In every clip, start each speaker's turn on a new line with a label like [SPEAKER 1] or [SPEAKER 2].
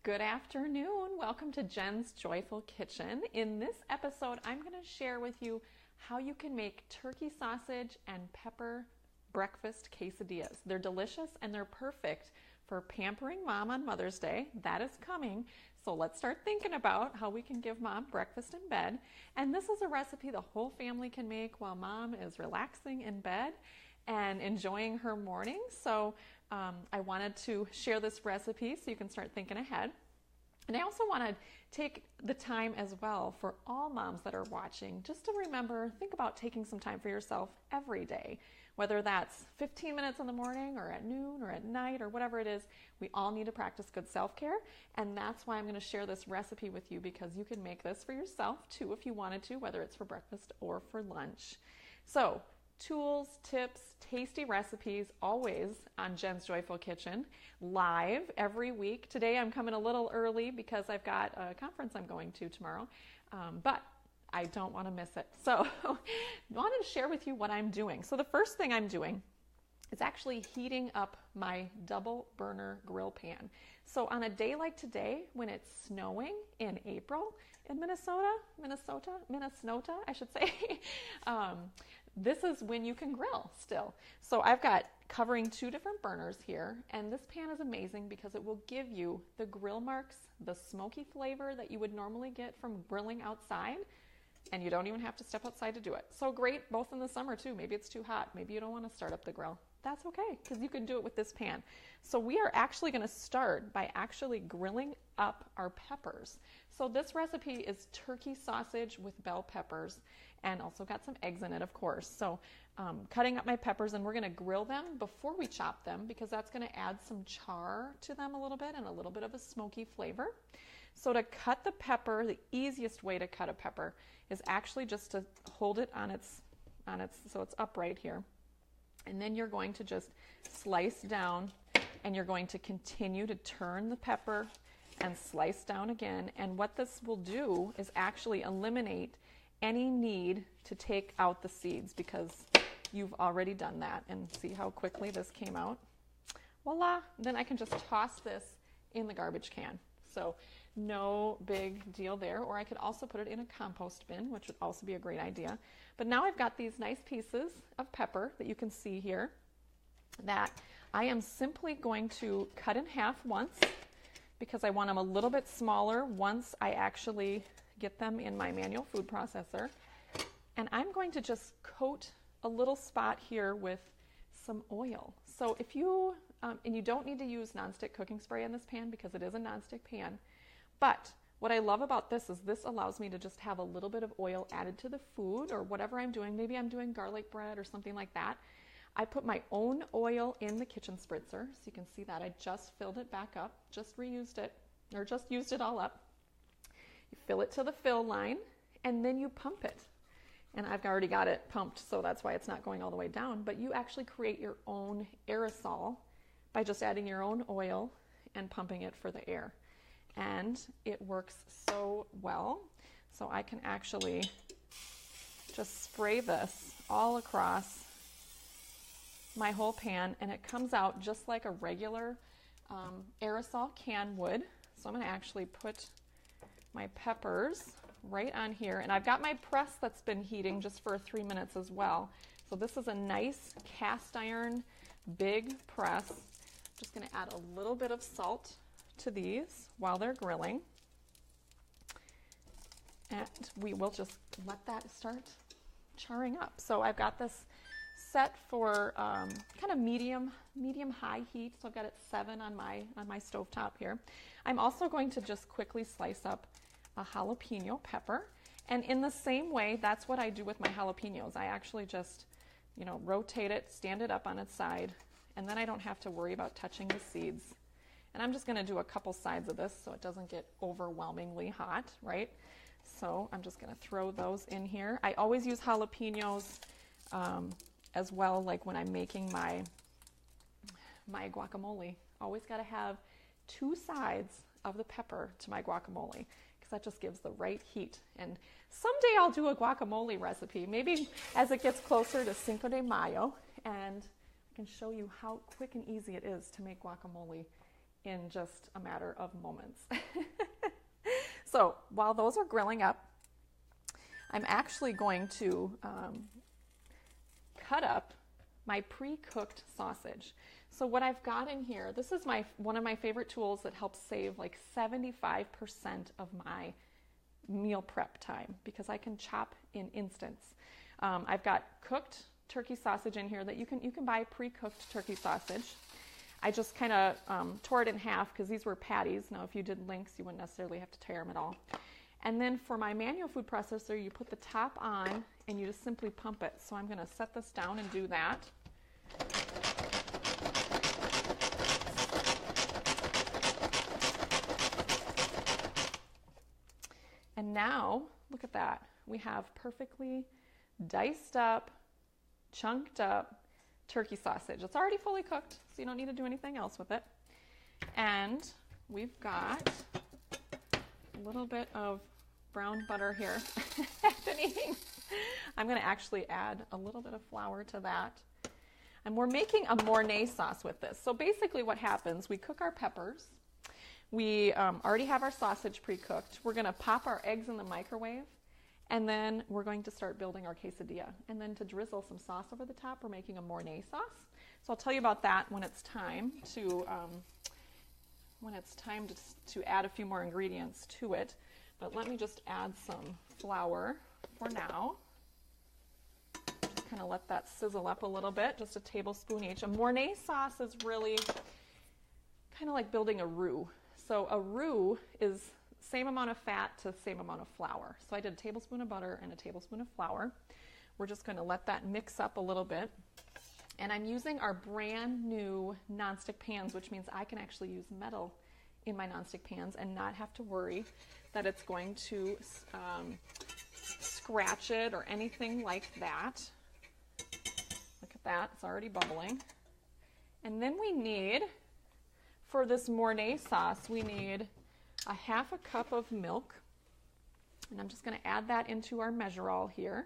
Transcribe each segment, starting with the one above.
[SPEAKER 1] Good afternoon. Welcome to Jen's Joyful Kitchen. In this episode, I'm going to share with you how you can make turkey sausage and pepper breakfast quesadillas. They're delicious and they're perfect for pampering mom on Mother's Day. That is coming. So let's start thinking about how we can give mom breakfast in bed. And this is a recipe the whole family can make while mom is relaxing in bed and enjoying her morning. So I wanted to share this recipe so you can start thinking ahead. And I also want to take the time as well for all moms that are watching, just to remember, think about taking some time for yourself every day, whether that's 15 minutes in the morning or at noon or at night or whatever it is. We all need to practice good self-care, and that's why I'm going to share this recipe with you, because you can make this for yourself too if you wanted to, whether it's for breakfast or for lunch. So tools, tips, tasty recipes, always on Jen's Joyful Kitchen, live every week. Today I'm coming a little early because I've got a conference I'm going to tomorrow, but I don't want to miss it. So I wanted to share with you what I'm doing. So the first thing I'm doing is actually heating up my double burner grill pan. So on a day like today, when it's snowing in April in Minnesota, I should say, this is when you can grill still. So I've got covering 2 different burners here, and this pan is amazing because it will give you the grill marks, the smoky flavor that you would normally get from grilling outside, and you don't even have to step outside to do it. So great both in the summer too. Maybe it's too hot. Maybe you don't want to start up the grill. That's okay, because you can do it with this pan. So we are actually going to start by actually grilling up our peppers. So this recipe is turkey sausage with bell peppers, and also got some eggs in it, of course. So cutting up my peppers, and we're going to grill them before we chop them, because that's going to add some char to them a little bit and a little bit of a smoky flavor. So to cut the pepper, the easiest way to cut a pepper is actually just to hold it on its so it's upright here. And then you're going to just slice down, and you're going to continue to turn the pepper and slice down again. And what this will do is actually eliminate any need to take out the seeds, because you've already done that. And see how quickly this came out? Voila! Then I can just toss this in the garbage can. So no big deal there. Or I could also put it in a compost bin, which would also be a great idea. But now I've got these nice pieces of pepper that you can see here that I am simply going to cut in half once, because I want them a little bit smaller once I actually get them in my manual food processor. And I'm going to just coat a little spot here with some oil. So if you, and you don't need to use nonstick cooking spray in this pan because it is a nonstick pan, but what I love about this is this allows me to just have a little bit of oil added to the food or whatever I'm doing. Maybe I'm doing garlic bread or something like that. I put my own oil in the kitchen spritzer, so you can see that I just filled it back up, just reused it, or just used it all up. You fill it to the fill line, and then you pump it. And I've already got it pumped, so that's why it's not going all the way down. But you actually create your own aerosol by just adding your own oil and pumping it for the air. And it works so well. So I can actually just spray this all across my whole pan, and it comes out just like a regular aerosol can would. So I'm going to actually put my peppers right on here, and I've got my press that's been heating just for 3 minutes as well. So this is a nice cast iron big press. Just going to add a little bit of salt to these while they're grilling, and we will just let that start charring up. So I've got this set for kind of medium high heat, so I've got it 7 on my stovetop here. I'm also going to just quickly slice up a jalapeno pepper, and in the same way, that's what I do with my jalapenos. I actually just, rotate it, stand it up on its side, and then I don't have to worry about touching the seeds. And I'm just going to do a couple sides of this so it doesn't get overwhelmingly hot, right? So I'm just going to throw those in here. I always use jalapenos as well, like when I'm making my guacamole. Always got to have 2 sides of the pepper to my guacamole, because that just gives the right heat. And someday I'll do a guacamole recipe, maybe as it gets closer to Cinco de Mayo, and I can show you how quick and easy it is to make guacamole in just a matter of moments. So while those are grilling up, I'm actually going to cut up my pre-cooked sausage. So what I've got in here, this is one of my favorite tools that helps save like 75% of my meal prep time because I can chop in instants. I've got cooked turkey sausage in here that you can buy pre-cooked turkey sausage. I just kind of tore it in half because these were patties. Now if you did links, you wouldn't necessarily have to tear them at all. And then for my manual food processor, you put the top on and you just simply pump it. So I'm going to set this down and do that. And now, look at that. We have perfectly diced up, chunked up turkey sausage. It's already fully cooked, so you don't need to do anything else with it. And we've got a little bit of brown butter here. I'm going to actually add a little bit of flour to that. And we're making a Mornay sauce with this. So basically what happens, we cook our peppers. We already have our sausage pre-cooked. We're going to pop our eggs in the microwave. And then we're going to start building our quesadilla. And then to drizzle some sauce over the top, we're making a Mornay sauce. So I'll tell you about that when it's time to add a few more ingredients to it. But let me just add some flour for now. Just kind of let that sizzle up a little bit, just a tablespoon each. A Mornay sauce is really kind of like building a roux. So a roux is same amount of fat to same amount of flour. So I did a tablespoon of butter and a tablespoon of flour. We're just going to let that mix up a little bit. And I'm using our brand new nonstick pans, which means I can actually use metal in my nonstick pans and not have to worry that it's going to scratch it or anything like that. Look at that, it's already bubbling. And then we need, for this Mornay sauce, we need a half a cup of milk, and I'm just going to add that into our measure-all here.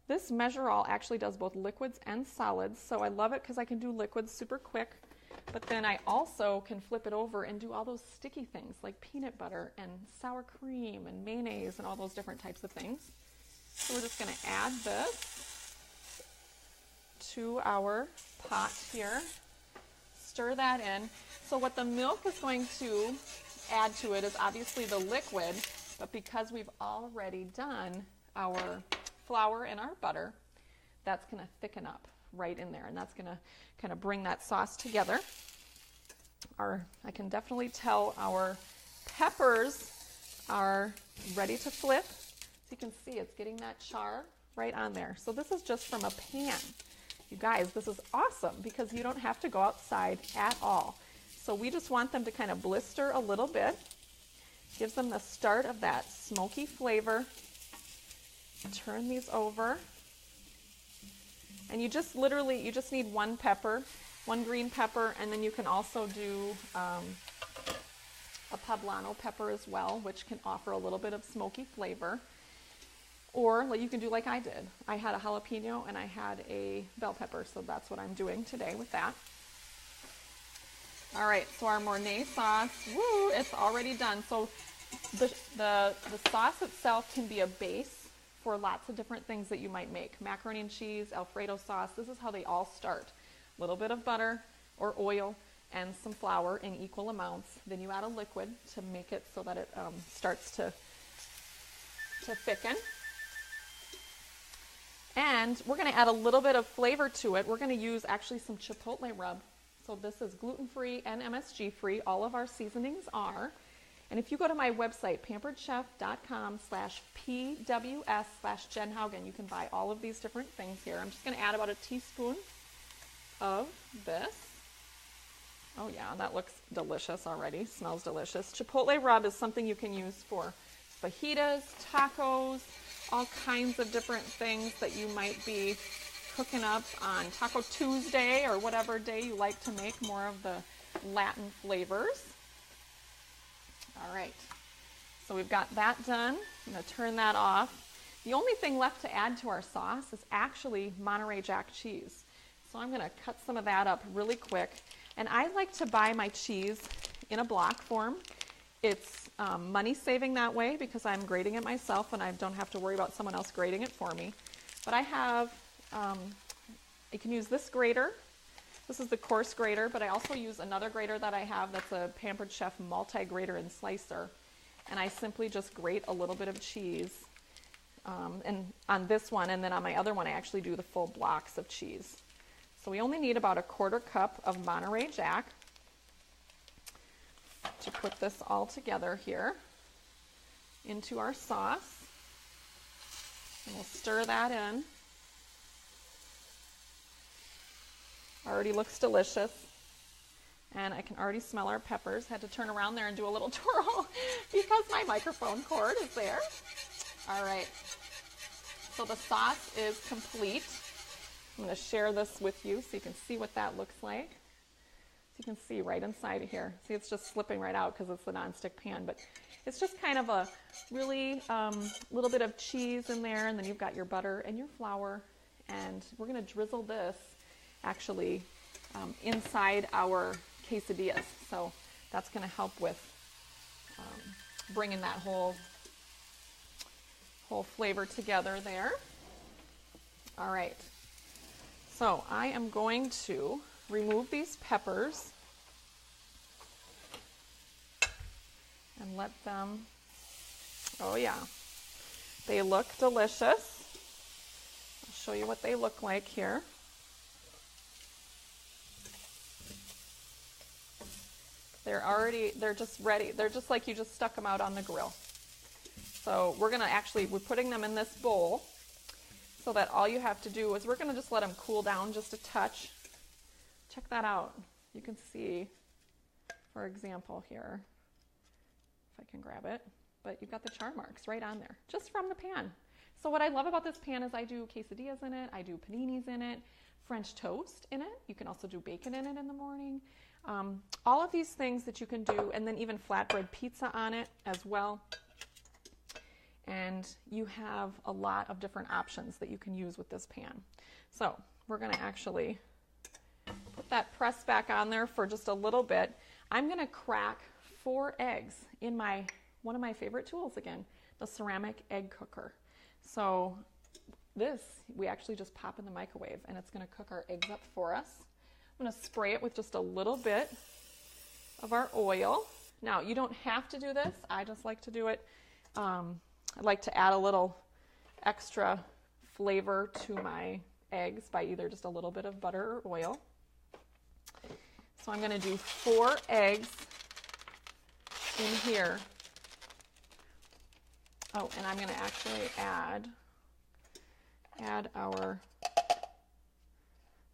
[SPEAKER 1] This measure-all actually does both liquids and solids, so I love it because I can do liquids super quick, but then I also can flip it over and do all those sticky things like peanut butter and sour cream and mayonnaise and all those different types of things. So we're just going to add this to our pot here, stir that in. So what the milk is going to add to it is obviously the liquid, but because we've already done our flour and our butter, that's going to thicken up right in there, and that's going to kind of bring that sauce together. I can definitely tell our peppers are ready to flip. So you can see it's getting that char right on there. So this is just from a pan. You guys, this is awesome because you don't have to go outside at all. So we just want them to kind of blister a little bit. Gives them the start of that smoky flavor. Turn these over. And you just need one pepper, one green pepper, and then you can also do a poblano pepper as well, which can offer a little bit of smoky flavor. Or you can do like I did. I had a jalapeno and I had a bell pepper, so that's what I'm doing today with that. All right, so our Mornay sauce, woo, it's already done. So the sauce itself can be a base for lots of different things that you might make. Macaroni and cheese, Alfredo sauce, this is how they all start. A little bit of butter or oil and some flour in equal amounts. Then you add a liquid to make it so that it starts to thicken. And we're going to add a little bit of flavor to it. We're going to use actually some chipotle rub. So this is gluten-free and MSG-free. All of our seasonings are. And if you go to my website, pamperedchef.com/PWS/Jen Haugen, you can buy all of these different things here. I'm just going to add about a teaspoon of this. Oh yeah, that looks delicious already. Smells delicious. Chipotle rub is something you can use for fajitas, tacos, all kinds of different things that you might be cooking up on Taco Tuesday or whatever day you like to make more of the Latin flavors. All right, so we've got that done. I'm going to turn that off. The only thing left to add to our sauce is actually Monterey Jack cheese. So I'm going to cut some of that up really quick. And I like to buy my cheese in a block form. It's money saving that way because I'm grating it myself and I don't have to worry about someone else grating it for me. But I have, you can use this grater. This is the coarse grater, but I also use another grater that I have that's a Pampered Chef multi-grater and slicer. And I simply just grate a little bit of cheese and on this one, and then on my other one I actually do the full blocks of cheese. So we only need about 1/4 cup of Monterey Jack to put this all together here into our sauce. And we'll stir that in. Already looks delicious. And I can already smell our peppers. Had to turn around there and do a little twirl because my microphone cord is there. All right. So the sauce is complete. I'm going to share this with you so you can see what that looks like. So you can see right inside of here. See, it's just slipping right out because it's the nonstick pan, but it's just kind of a really little bit of cheese in there, and then you've got your butter and your flour, and we're going to drizzle this actually inside our quesadillas. So that's going to help with bringing that whole flavor together there. All right. So I am going to remove these peppers and let them, oh yeah, they look delicious. I'll show you what they look like here. They're just ready. They're just like you just stuck them out on the grill. So we're putting them in this bowl so that all you have to do is we're going to just let them cool down just a touch. Check that out. You can see, for example, here, if I can grab it, but you've got the char marks right on there, just from the pan. So what I love about this pan is I do quesadillas in it, I do paninis in it, French toast in it. You can also do bacon in it in the morning. All of these things that you can do, and then even flatbread pizza on it as well. And you have a lot of different options that you can use with this pan. So we're going to actually put that press back on there for just a little bit. I'm going to crack 4 eggs in one of my favorite tools again, the ceramic egg cooker. So this we actually just pop in the microwave and it's going to cook our eggs up for us. I'm going to spray it with just a little bit of our oil. Now you don't have to do this. I just like to do it. I like to add a little extra flavor to my eggs by either just a little bit of butter or oil. So I'm going to do 4 eggs in here. Oh, and I'm going to actually add our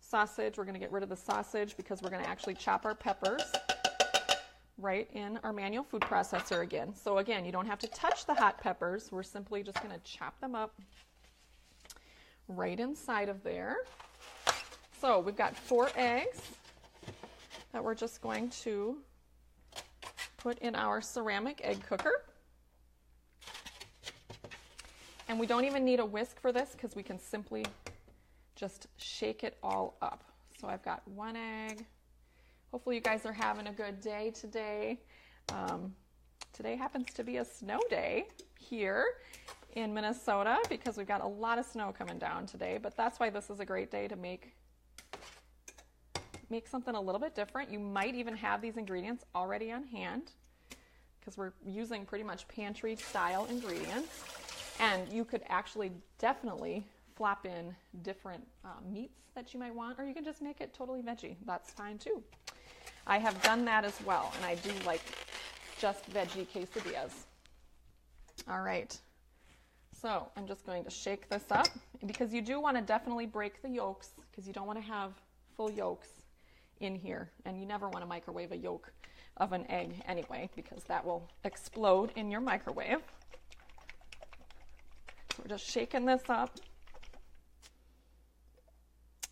[SPEAKER 1] sausage. We're going to get rid of the sausage because we're going to actually chop our peppers right in our manual food processor again. So again, you don't have to touch the hot peppers. We're simply just going to chop them up right inside of there. So we've got 4 eggs that we're just going to put in our ceramic egg cooker. And we don't even need a whisk for this because we can simply just shake it all up. So I've got 1 egg. Hopefully you guys are having a good day today. Today happens to be a snow day here in Minnesota because we've got a lot of snow coming down today, but that's why this is a great day to make something a little bit different. You might even have these ingredients already on hand because we're using pretty much pantry style ingredients, and you could actually definitely flop in different meats that you might want, or you can just make it totally veggie. That's fine too. I have done that as well, and I do like just veggie quesadillas. All right, so I'm just going to shake this up because you do want to definitely break the yolks because you don't want to have full yolks in here, and you never want to microwave a yolk of an egg anyway because that will explode in your microwave. So we're just shaking this up.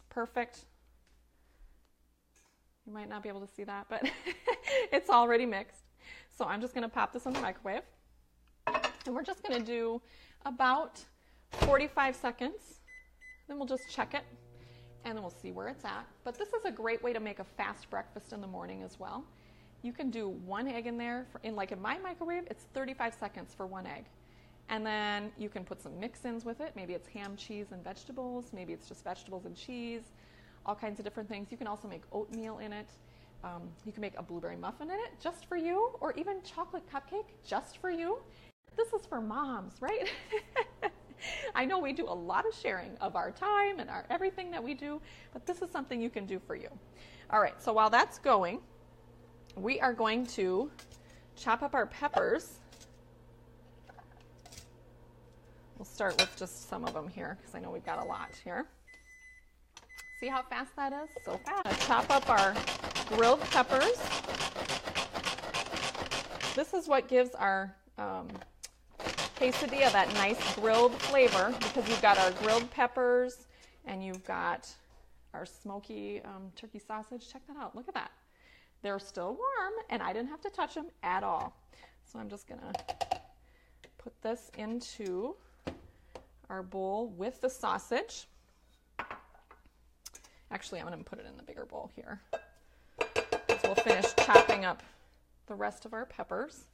[SPEAKER 1] Perfect. You might not be able to see that, but it's already mixed. So I'm just going to pop this in the microwave. And we're just going to do about 45 seconds. Then we'll just check it, and then we'll see where it's at. But this is a great way to make a fast breakfast in the morning as well. you can do 1 egg in there. In my microwave, it's 35 seconds for 1 egg. And then you can put some mix-ins with it. Maybe it's ham, cheese, and vegetables. Maybe it's just vegetables and cheese. All kinds of different things. You can also make oatmeal in it. You can make a blueberry muffin in it just for you, or even chocolate cupcake just for you. This is for moms, right? I know we do a lot of sharing of our time and our everything that we do, but this is something you can do for you. All right, so while that's going, we are going to chop up our peppers. We'll start with just some of them here because I know we've got a lot here. See how fast that is? So fast. Chop up our grilled peppers. This is what gives our quesadilla that nice grilled flavor, because you've got our grilled peppers and you've got our smoky turkey sausage. Check that out. Look at that. They're still warm and I didn't have to touch them at all. So I'm just going to put this into our bowl with the sausage. Actually, I'm going to put it in the bigger bowl here. So we'll finish chopping up the rest of our peppers.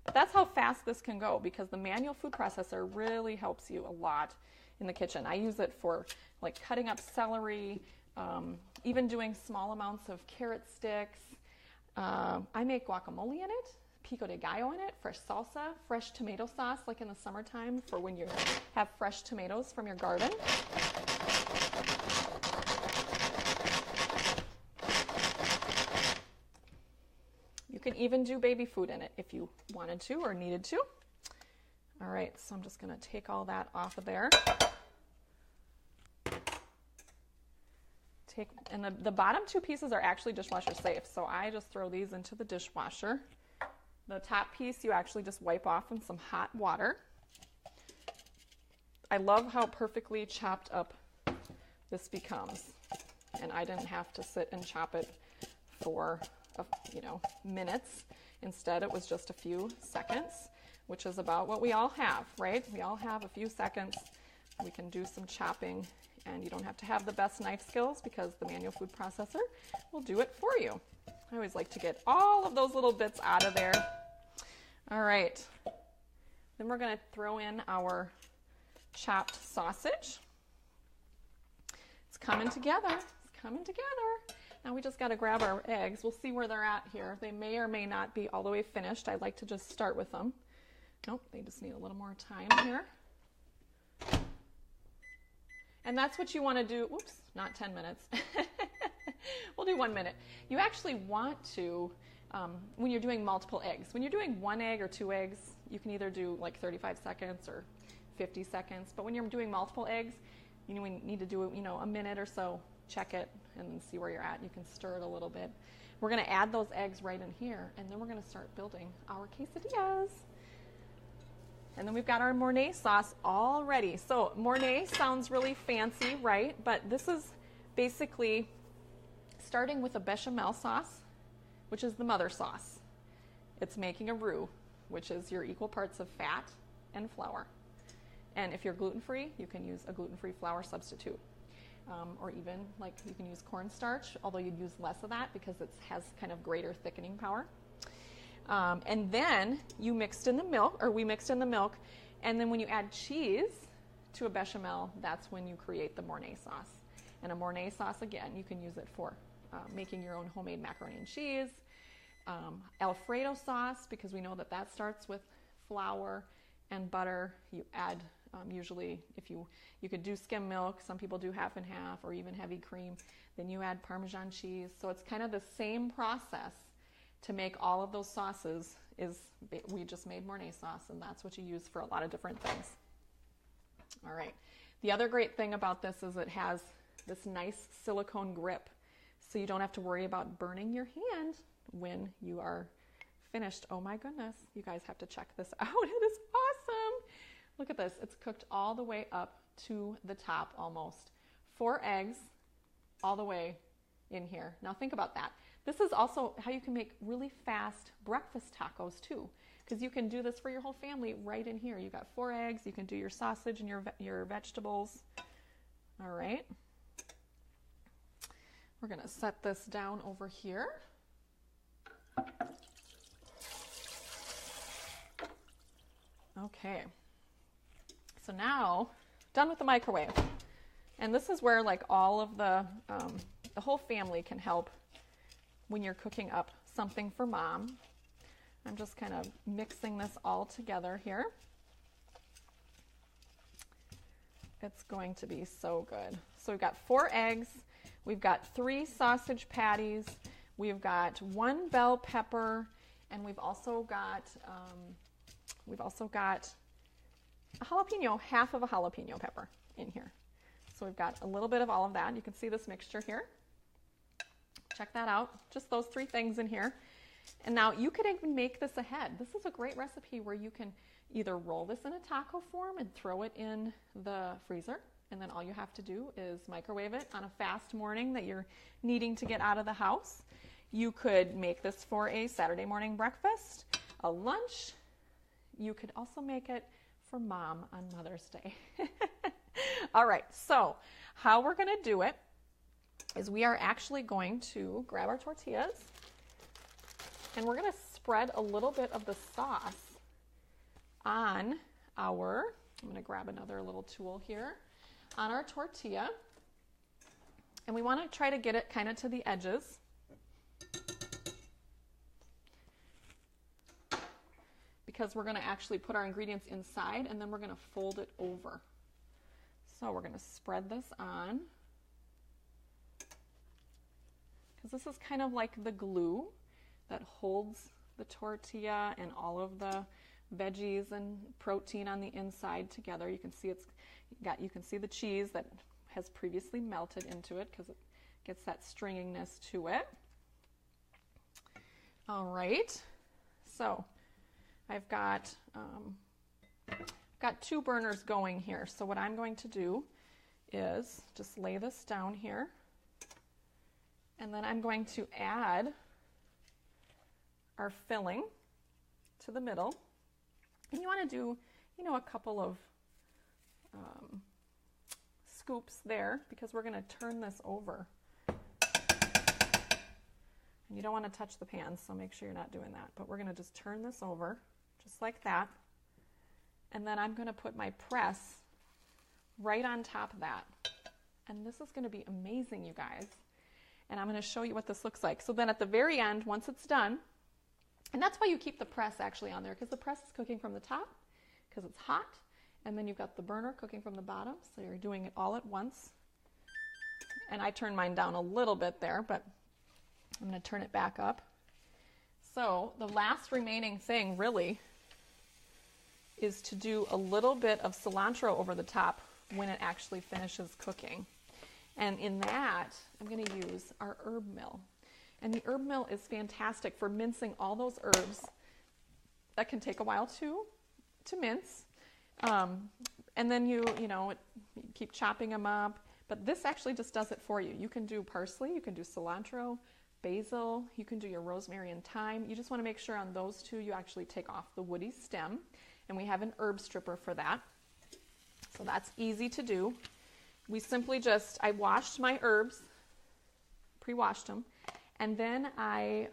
[SPEAKER 1] But that's how fast this can go, because the manual food processor really helps you a lot in the kitchen. I use it for like cutting up celery, even doing small amounts of carrot sticks. I make guacamole in it, pico de gallo in it, fresh salsa, fresh tomato sauce, like in the summertime for when you have fresh tomatoes from your garden. You can even do baby food in it if you wanted to or needed to. All right, so I'm just going to take all that off of there. And the bottom 2 pieces are actually dishwasher safe, so I just throw these into the dishwasher. The top piece you actually just wipe off in some hot water. I love how perfectly chopped up this becomes, and I didn't have to sit and chop it for minutes. Instead, it was just a few seconds, which is about what we all have, right? We all have a few seconds. We can do some chopping, and you don't have to have the best knife skills because the manual food processor will do it for you. I always like to get all of those little bits out of there. All right. Then we're going to throw in our chopped sausage. It's coming together. It's coming together. Now we just got to grab our eggs. We'll see where they're at here. They may or may not be all the way finished. I like to just start with them. Nope, they just need a little more time here. And that's what you want to do. Oops, not 10 minutes. We'll do 1 minute. You actually want to, when you're doing multiple eggs, when you're doing 1 egg or 2 eggs, you can either do like 35 seconds or 50 seconds. But when you're doing multiple eggs, we need to do a minute or so. Check it and then see where you're at. You can stir it a little bit. We're going to add those eggs right in here, and then we're going to start building our quesadillas. And then we've got our Mornay sauce all ready. So Mornay sounds really fancy, right? But this is basically starting with a bechamel sauce, which is the mother sauce. It's making a roux, which is your equal parts of fat and flour. And if you're gluten-free, you can use a gluten-free flour substitute. Or even like you can use cornstarch, although you'd use less of that because it has kind of greater thickening power. And then you mixed in the milk, or we mixed in the milk, and then when you add cheese to a bechamel, that's when you create the Mornay sauce. And a Mornay sauce, again, you can use it for making your own homemade macaroni and cheese. Alfredo sauce, because we know that that starts with flour and butter. You add usually, if you could do skim milk, some people do half and half, or even heavy cream. Then you add Parmesan cheese. So it's kind of the same process to make all of those sauces. We just made Mornay sauce, and that's what you use for a lot of different things. All right. The other great thing about this is it has this nice silicone grip, so you don't have to worry about burning your hand when you are finished. Oh my goodness, you guys have to check this out. It is awesome. Look at this. It's cooked all the way up to the top almost. 4 eggs all the way in here. Now think about that. This is also how you can make really fast breakfast tacos too, because you can do this for your whole family right in here. You got 4 eggs. You can do your sausage and your vegetables. All right. We're going to set this down over here. Okay, so now done with the microwave. And this is where like all of the whole family can help when you're cooking up something for mom. I'm just kind of mixing this all together here. It's going to be so good. So we've got 4 eggs, we've got 3 sausage patties, we've got 1 bell pepper, and we've also got a jalapeno, half of a jalapeno pepper in here. So we've got a little bit of all of that. You can see this mixture here. Check that out. Just those 3 things in here. And now you could even make this ahead. This is a great recipe where you can either roll this in a taco form and throw it in the freezer, and then all you have to do is microwave it on a fast morning that you're needing to get out of the house. You could make this for a Saturday morning breakfast, a lunch. You could also make it for mom on Mother's Day. All right, so how we're going to do it is we are actually going to grab our tortillas, and we're going to spread a little bit of the sauce on our, I'm going to grab another little tool here, on our tortilla. And we want to try to get it kind of to the edges. Because we're going to actually put our ingredients inside and then we're going to fold it over. So we're going to spread this on. Because this is kind of like the glue that holds the tortilla and all of the veggies and protein on the inside together. You can see you can see the cheese that has previously melted into it because it gets that stringiness to it. All right, so I've got 2 burners going here. So what I'm going to do is just lay this down here, and then I'm going to add our filling to the middle. And you want to do, a couple of scoops there because we're going to turn this over. And you don't want to touch the pan, so make sure you're not doing that. But we're going to just turn this over just like that. And then I'm going to put my press right on top of that. And this is going to be amazing, you guys. And I'm going to show you what this looks like. So then at the very end, once it's done, and that's why you keep the press actually on there, because the press is cooking from the top because it's hot, and then you've got the burner cooking from the bottom, so you're doing it all at once. And I turned mine down a little bit there, but I'm going to turn it back up. So the last remaining thing really is to do a little bit of cilantro over the top when it actually finishes cooking. And in that, I'm going to use our herb mill. And the herb mill is fantastic for mincing all those herbs that can take a while to mince. And then you keep chopping them up. But this actually just does it for you. You can do parsley, you can do cilantro, basil, you can do your rosemary and thyme. You just want to make sure on those 2 you actually take off the woody stem. And we have an herb stripper for that. So that's easy to do. We simply I washed my herbs, pre-washed them. And then I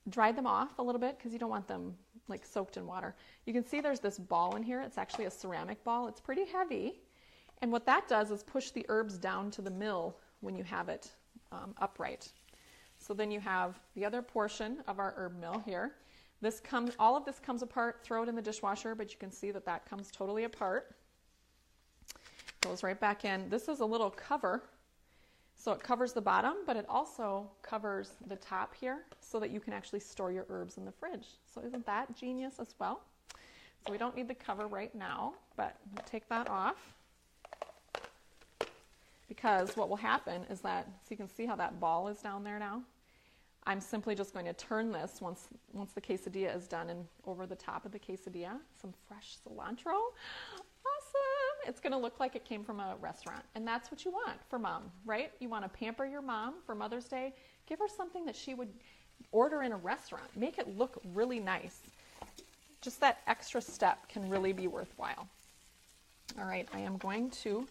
[SPEAKER 1] dried them off a little bit because you don't want them like soaked in water. You can see there's this ball in here. It's actually a ceramic ball. It's pretty heavy. And what that does is push the herbs down to the mill when you have it upright. So then you have the other portion of our herb mill here. All of this comes apart. Throw it in the dishwasher, but you can see that comes totally apart. Goes right back in. This is a little cover. So it covers the bottom, but it also covers the top here so that you can actually store your herbs in the fridge. So isn't that genius as well? So we don't need the cover right now, but we'll take that off. Because what will happen is that, so you can see how that ball is down there now. I'm simply just going to turn this once the quesadilla is done, and over the top of the quesadilla, some fresh cilantro. Awesome! It's going to look like it came from a restaurant, and that's what you want for mom, right? You want to pamper your mom for Mother's Day. Give her something that she would order in a restaurant. Make it look really nice. Just that extra step can really be worthwhile. All right, I am going to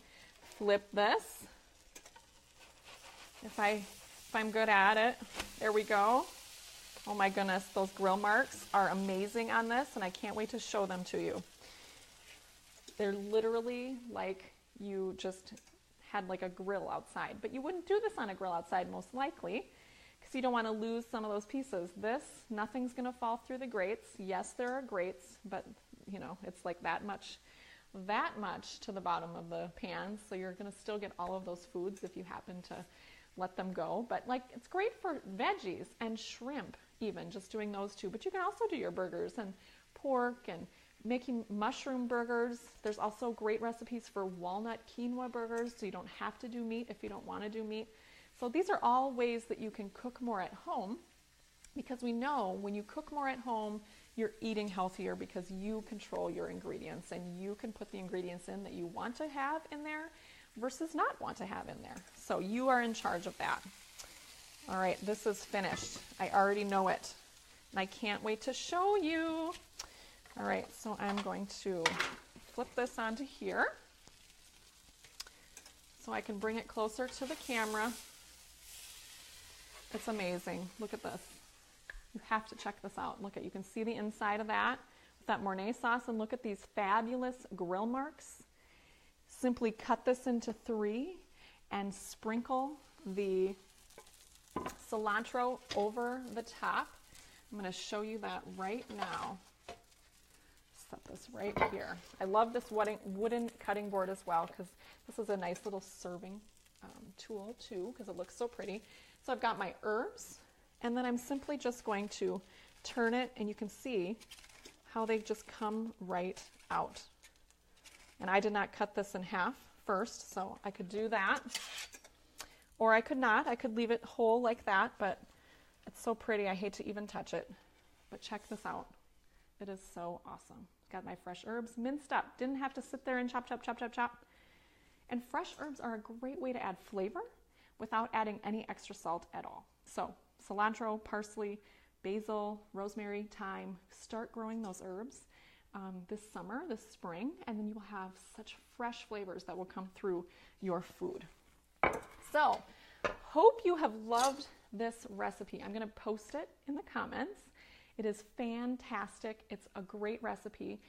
[SPEAKER 1] flip this. If I'm good at it, there we go. Oh my goodness, those grill marks are amazing on this, and I can't wait to show them to you. They're literally like you just had like a grill outside, but you wouldn't do this on a grill outside most likely because you don't want to lose some of those pieces. This, nothing's going to fall through the grates. Yes, there are grates, but you know, it's like that much to the bottom of the pan, so you're going to still get all of those foods if you happen to let them go. But like, it's great for veggies and shrimp, even just doing those two. But you can also do your burgers and pork and making mushroom burgers. There's also great recipes for walnut quinoa burgers, so you don't have to do meat if you don't want to do meat. So these are all ways that you can cook more at home, because we know when you cook more at home, you're eating healthier because you control your ingredients and you can put the ingredients in that you want to have in there versus not want to have in there. So you are in charge of that. All right, this is finished. I already know it, and I can't wait to show you. All right, so I'm going to flip this onto here so I can bring it closer to the camera. It's amazing. Look at this. You have to check this out. Look at, you can see the inside of that with that Mornay sauce, and look at these fabulous grill marks. Simply cut this into 3 and sprinkle the cilantro over the top. I'm going to show you that right now. Set this right here. I love this wooden cutting board as well, because this is a nice little serving tool too, because it looks so pretty. So I've got my herbs, and then I'm simply just going to turn it, and you can see how they just come right out. And I did not cut this in half first, so I could do that. Or I could not. I could leave it whole like that, but it's so pretty. I hate to even touch it. But check this out. It is so awesome. Got my fresh herbs minced up. Didn't have to sit there and chop, chop, chop, chop, chop. And fresh herbs are a great way to add flavor without adding any extra salt at all. So cilantro, parsley, basil, rosemary, thyme. Start growing those herbs this summer, this spring, and then you will have such fresh flavors that will come through your food. So, hope you have loved this recipe. I'm going to post it in the comments. It is fantastic. It's a great recipe.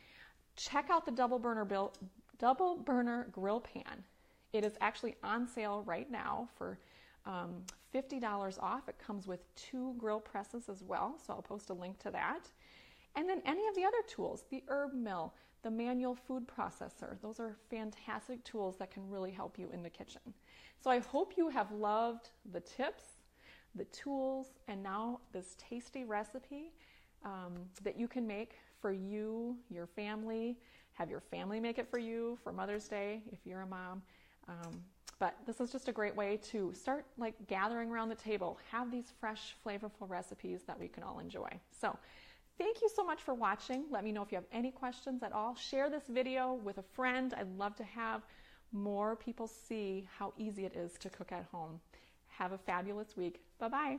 [SPEAKER 1] Check out the double burner grill pan. It is actually on sale right now for $50 off. It comes with 2 grill presses as well, so I'll post a link to that. And then any of the other tools, the herb mill, the manual food processor, those are fantastic tools that can really help you in the kitchen. So I hope you have loved the tips, the tools, and now this tasty recipe that you can make for you, your family, have your family make it for you for Mother's Day if you're a mom. But this is just a great way to start like gathering around the table, have these fresh, flavorful recipes that we can all enjoy. So thank you so much for watching. Let me know if you have any questions at all. Share this video with a friend. I'd love to have more people see how easy it is to cook at home. Have a fabulous week. Bye-bye.